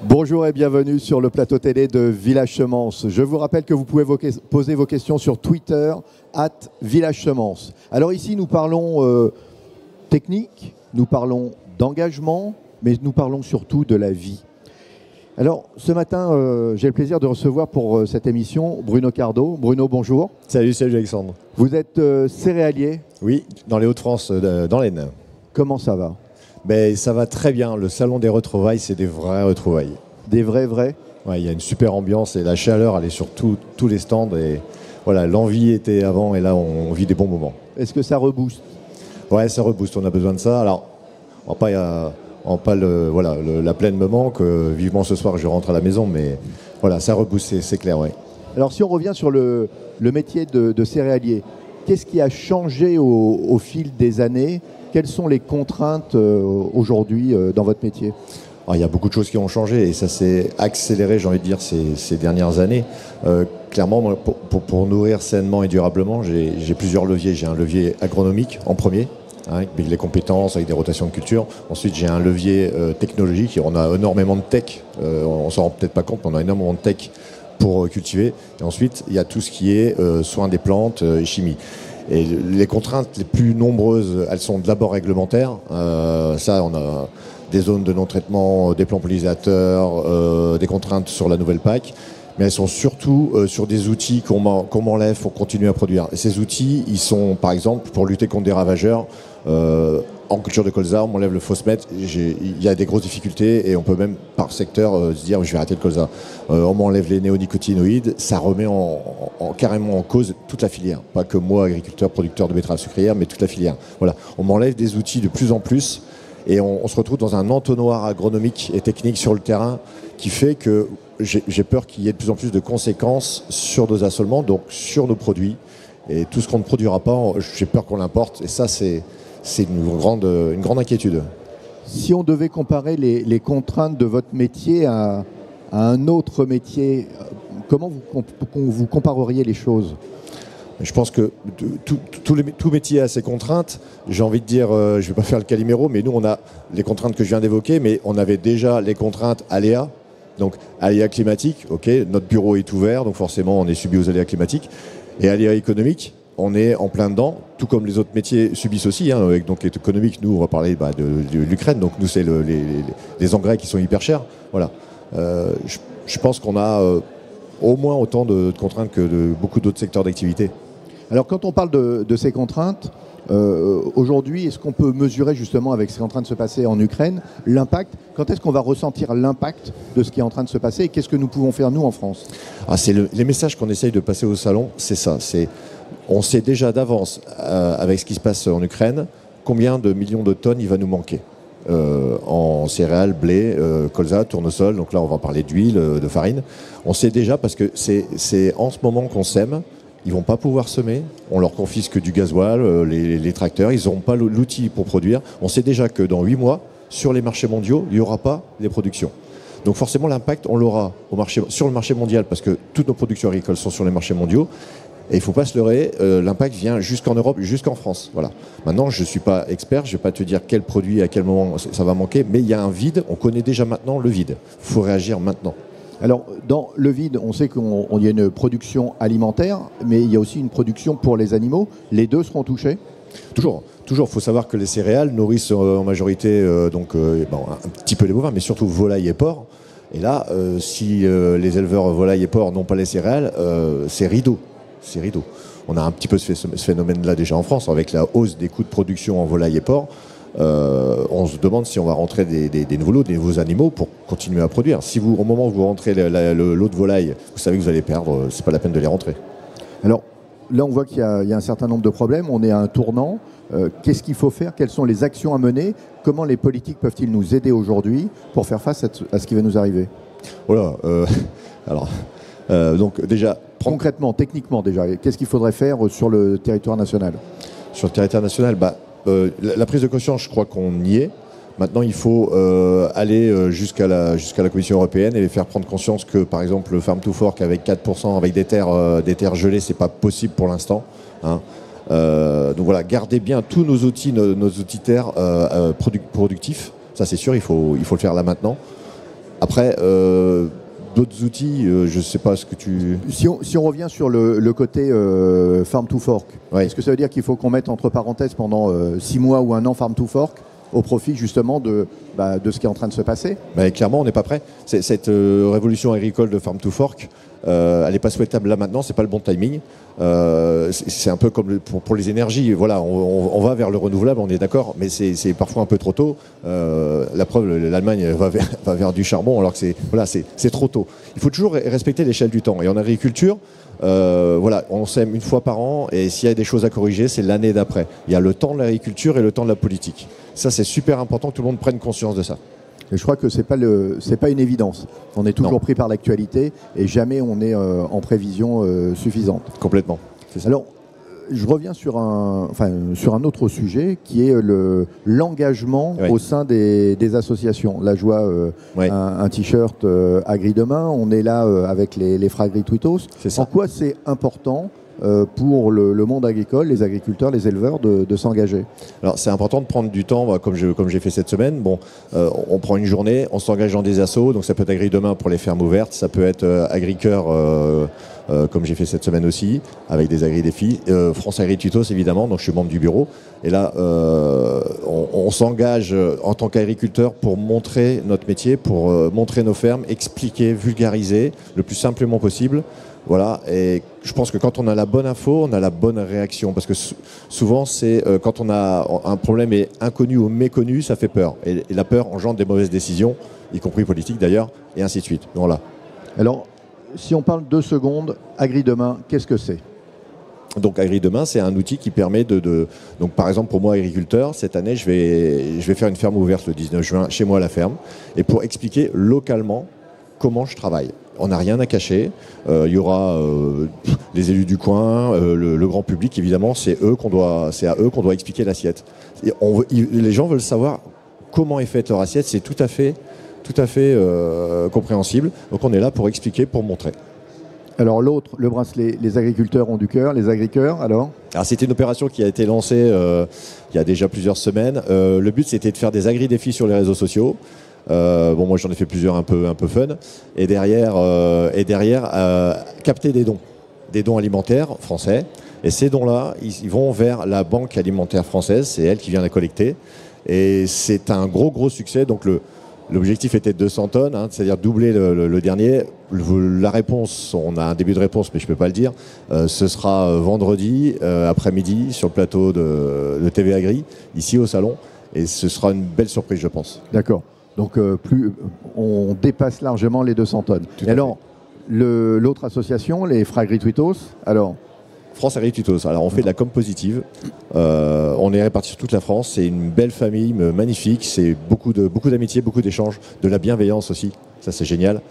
Bonjour et bienvenue sur le plateau télé de Village Semence. Je vous rappelle que vous pouvez poser vos questions sur Twitter @VillageSemence. Alors ici nous parlons technique, nous parlons d'engagement, mais nous parlons surtout de la vie. Alors ce matin j'ai le plaisir de recevoir pour cette émission Bruno Cardo. Bruno, bonjour. Salut Alexandre. Vous êtes céréalier? Oui, dans les Hauts-de-France, dans l'Aisne. Comment ça va? Ben, ça va très bien. Le salon des retrouvailles, c'est des vraies retrouvailles. Des vrais? Ouais, il y a une super ambiance et la chaleur, elle est sur tous les stands. Et voilà, l'envie était avant et là, on vit des bons moments. Est-ce que ça rebooste? Ouais, ça rebooste, on a besoin de ça. Alors, la plaine me manque. Vivement ce soir, je rentre à la maison, mais voilà, ça rebooste, c'est clair, ouais. Alors si on revient sur le métier de céréalier, qu'est-ce qui a changé au fil des années? Quelles sont les contraintes aujourd'hui dans votre métier? Alors, il y a beaucoup de choses qui ont changé et ça s'est accéléré, j'ai envie de dire, ces dernières années. Clairement, moi, pour nourrir sainement et durablement, j'ai plusieurs leviers. J'ai un levier agronomique en premier, avec les compétences, avec des rotations de culture. Ensuite, j'ai un levier technologique. On a énormément de tech. On s'en rend peut-être pas compte, mais on a énormément de tech pour cultiver. Et ensuite, il y a tout ce qui est soins des plantes et chimie. Et les contraintes les plus nombreuses, elles sont d'abord réglementaires. Ça, on a des zones de non-traitement, des plants pollinisateurs, des contraintes sur la nouvelle PAC. Mais elles sont surtout sur des outils qu'on m'enlève pour continuer à produire. Et ces outils, ils sont, par exemple, pour lutter contre des ravageurs. En culture de colza, on m'enlève le phosmètre. Il y a des grosses difficultés et on peut même, par secteur, se dire je vais arrêter le colza. On m'enlève les néonicotinoïdes. Ça remet carrément en cause toute la filière. Pas que moi, agriculteur, producteur de betteraves sucrières, mais toute la filière. Voilà. On m'enlève des outils de plus en plus et on se retrouve dans un entonnoir agronomique et technique sur le terrain qui fait que j'ai peur qu'il y ait de plus en plus de conséquences sur nos assolements, donc sur nos produits. Et tout ce qu'on ne produira pas, j'ai peur qu'on l'importe. Et ça, c'est une grande inquiétude. Si on devait comparer les contraintes de votre métier à un autre métier, comment vous compareriez les choses? Je pense que tout métier a ses contraintes. J'ai envie de dire, je ne vais pas faire le Calimero, mais nous, on a les contraintes que je viens d'évoquer, mais on avait déjà les contraintes aléas. Donc, aléas climatiques, ok, notre bureau est ouvert, donc forcément, on est subi aux aléas climatiques. Et aléas économiques, on est en plein dedans, tout comme les autres métiers subissent aussi. Avec donc économique, nous, on va parler de l'Ukraine. Donc nous, c'est les engrais qui sont hyper chers. Voilà. Je pense qu'on a au moins autant de contraintes que de beaucoup d'autres secteurs d'activité. Alors quand on parle de ces contraintes, aujourd'hui, est-ce qu'on peut mesurer justement avec ce qui est en train de se passer en Ukraine, l'impact? Quand est-ce qu'on va ressentir l'impact de ce qui est en train de se passer et qu'est-ce que nous pouvons faire nous en France? C'est les messages qu'on essaye de passer au salon, c'est ça. On sait déjà d'avance, avec ce qui se passe en Ukraine, combien de millions de tonnes il va nous manquer en céréales, blé, colza, tournesol. Donc là, on va parler d'huile, de farine. On sait déjà parce que c'est en ce moment qu'on sème. Ils ne vont pas pouvoir semer. On leur confisque du gasoil, les tracteurs. Ils n'auront pas l'outil pour produire. On sait déjà que dans 8 mois, sur les marchés mondiaux, il n'y aura pas les productions. Donc forcément, l'impact, on l'aura sur le marché mondial parce que toutes nos productions agricoles sont sur les marchés mondiaux. Et il ne faut pas se leurrer, l'impact vient jusqu'en Europe, jusqu'en France. Voilà. Maintenant, je ne suis pas expert, je ne vais pas te dire quel produit, à quel moment ça va manquer, mais il y a un vide, on connaît déjà maintenant le vide. Il faut réagir maintenant. Alors, dans le vide, on sait qu'il y a une production alimentaire, mais il y a aussi une production pour les animaux. Les deux seront touchés? Toujours. Il faut savoir que les céréales nourrissent en majorité un petit peu les bovins, mais surtout volailles et porcs. Et là, si les éleveurs volailles et porcs n'ont pas les céréales, c'est rideau. On a un petit peu ce phénomène-là déjà en France, avec la hausse des coûts de production en volailles et porcs. On se demande si on va rentrer des nouveaux lots, des nouveaux animaux pour continuer à produire. Si au moment où vous rentrez le lot de volailles, vous savez que vous allez perdre, c'est pas la peine de les rentrer. Alors là, on voit qu'il y a un certain nombre de problèmes. On est à un tournant. Qu'est-ce qu'il faut faire? Quelles sont les actions à mener? Comment les politiques peuvent-ils nous aider aujourd'hui pour faire face à ce qui va nous arriver? Voilà. Donc déjà... Concrètement, techniquement déjà, qu'est-ce qu'il faudrait faire sur le territoire national? Sur le territoire national, la prise de conscience, je crois qu'on y est. Maintenant, il faut aller jusqu'à la Commission européenne et les faire prendre conscience que, par exemple, le Farm to Fork avec 4%, avec des terres gelées, c'est pas possible pour l'instant. Donc voilà, gardez bien tous nos outils terres productifs. Ça, c'est sûr, il faut le faire là maintenant. Après, d'autres outils, je ne sais pas ce que tu... Si on revient sur le côté Farm to Fork, est-ce que ça veut dire qu'il faut qu'on mette entre parenthèses pendant 6 mois ou 1 an Farm to Fork au profit justement de ce qui est en train de se passer? Clairement, on n'est pas prêt. Cette révolution agricole de Farm to Fork, elle n'est pas souhaitable là maintenant, c'est pas le bon timing. C'est un peu comme pour les énergies. Voilà, on va vers le renouvelable, on est d'accord, mais c'est parfois un peu trop tôt. La preuve, l'Allemagne va vers du charbon, alors que c'est trop tôt. Il faut toujours respecter l'échelle du temps. Et en agriculture, on sème une fois par an, et s'il y a des choses à corriger, c'est l'année d'après. Il y a le temps de l'agriculture et le temps de la politique. Ça, c'est super important que tout le monde prenne conscience de ça. Et je crois que c'est pas une évidence. On est toujours pris par l'actualité et jamais on est en prévision suffisante. Complètement. C'est ça. Alors, je reviens sur un autre sujet qui est l'engagement au sein des associations. Là, je vois un t-shirt Agri-Demain. On est là avec les frères Agri-Twittos. En quoi c'est important pour le monde agricole, les agriculteurs, les éleveurs, de s'engager? Alors c'est important de prendre du temps, comme j'ai fait cette semaine. On prend une journée, on s'engage dans des assos, donc ça peut être Agri-Demain pour les fermes ouvertes, ça peut être Agri-Cœur, comme j'ai fait cette semaine aussi, avec des agri-défis. France Agri-Tutos évidemment, donc je suis membre du bureau. Et là, on s'engage en tant qu'agriculteur pour montrer notre métier, pour montrer nos fermes, expliquer, vulgariser le plus simplement possible. Voilà, et je pense que quand on a la bonne info, on a la bonne réaction. Parce que souvent, c'est quand on a un problème est inconnu ou méconnu, ça fait peur. Et la peur engendre des mauvaises décisions, y compris politiques d'ailleurs, et ainsi de suite. Voilà. Alors, si on parle 2 secondes, Agri-Demain, qu'est-ce que c'est? Donc Agri-Demain, c'est un outil qui permet donc par exemple pour moi agriculteur, cette année je vais faire une ferme ouverte le 19 juin chez moi à la ferme, et pour expliquer localement comment je travaille. On n'a rien à cacher. Il y aura les élus du coin, le grand public, évidemment, c'est à eux qu'on doit expliquer l'assiette. Les gens veulent savoir comment est faite leur assiette, c'est tout à fait compréhensible. Donc on est là pour expliquer, pour montrer. Alors l'autre, le bracelet, les agriculteurs ont du cœur, les agriculteurs, alors c'était une opération qui a été lancée il y a déjà plusieurs semaines. Le but, c'était de faire des agri-défis sur les réseaux sociaux. Moi j'en ai fait plusieurs un peu fun, et derrière capter des dons alimentaires français, et ces dons-là ils vont vers la banque alimentaire française, c'est elle qui vient les collecter, et c'est un gros succès. Donc l'objectif était de 200 tonnes, c'est-à-dire doubler le dernier. La réponse, on a un début de réponse mais je ne peux pas le dire, ce sera vendredi après-midi sur le plateau de TV Agri, ici au salon, et ce sera une belle surprise je pense. D'accord. Donc on dépasse largement les 200 tonnes. Et alors, l'autre association, les frères Agri-Twittos, alors France Agri-Tutos. Alors on fait de la com positive. On est répartis sur toute la France. C'est une belle famille, magnifique. C'est beaucoup d'amitié, beaucoup d'échanges, de la bienveillance aussi. Ça c'est génial.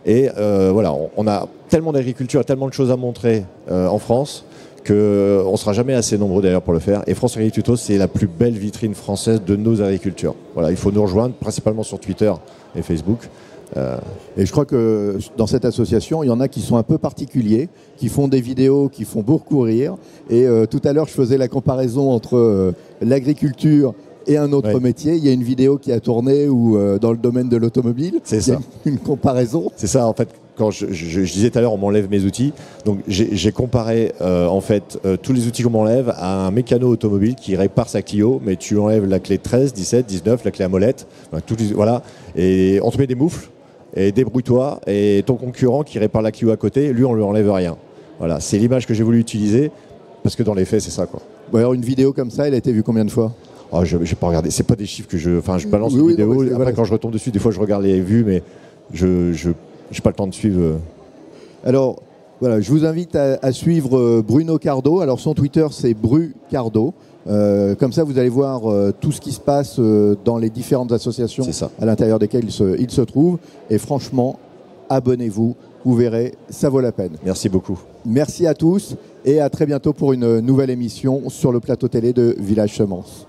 Et on a tellement d'agriculture, tellement de choses à montrer en France qu'on ne sera jamais assez nombreux d'ailleurs pour le faire. Et France Agri-Tutos, c'est la plus belle vitrine française de nos agricultures. Voilà, il faut nous rejoindre principalement sur Twitter et Facebook. Et je crois que dans cette association, il y en a qui sont un peu particuliers, qui font des vidéos qui font beaucoup rire. Et tout à l'heure, je faisais la comparaison entre l'agriculture et un autre métier. Il y a une vidéo qui a tourné dans le domaine de l'automobile. C'est ça. Une comparaison. C'est ça, en fait. Quand je disais tout à l'heure, on m'enlève mes outils. Donc j'ai comparé tous les outils qu'on m'enlève à un mécano automobile qui répare sa Clio, mais tu enlèves la clé 13, 17, 19, la clé à molette, voilà, et on te met des moufles, et débrouille-toi, et ton concurrent qui répare la Clio à côté, lui on lui enlève rien. Voilà, c'est l'image que j'ai voulu utiliser, parce que dans les faits c'est ça quoi. Bon, alors une vidéo comme ça, elle a été vue combien de fois? Je n'ai pas regardé, c'est pas des chiffres que je balance une vidéo, après quand je retombe dessus, des fois je regarde les vues, mais je n'ai pas le temps de suivre. Alors, voilà, je vous invite à suivre Bruno Cardo. Alors, son Twitter, c'est BruCardo. Comme ça, vous allez voir tout ce qui se passe dans les différentes associations à l'intérieur desquelles il se trouve. Et franchement, abonnez-vous. Vous verrez, ça vaut la peine. Merci beaucoup. Merci à tous et à très bientôt pour une nouvelle émission sur le plateau télé de Village Semence.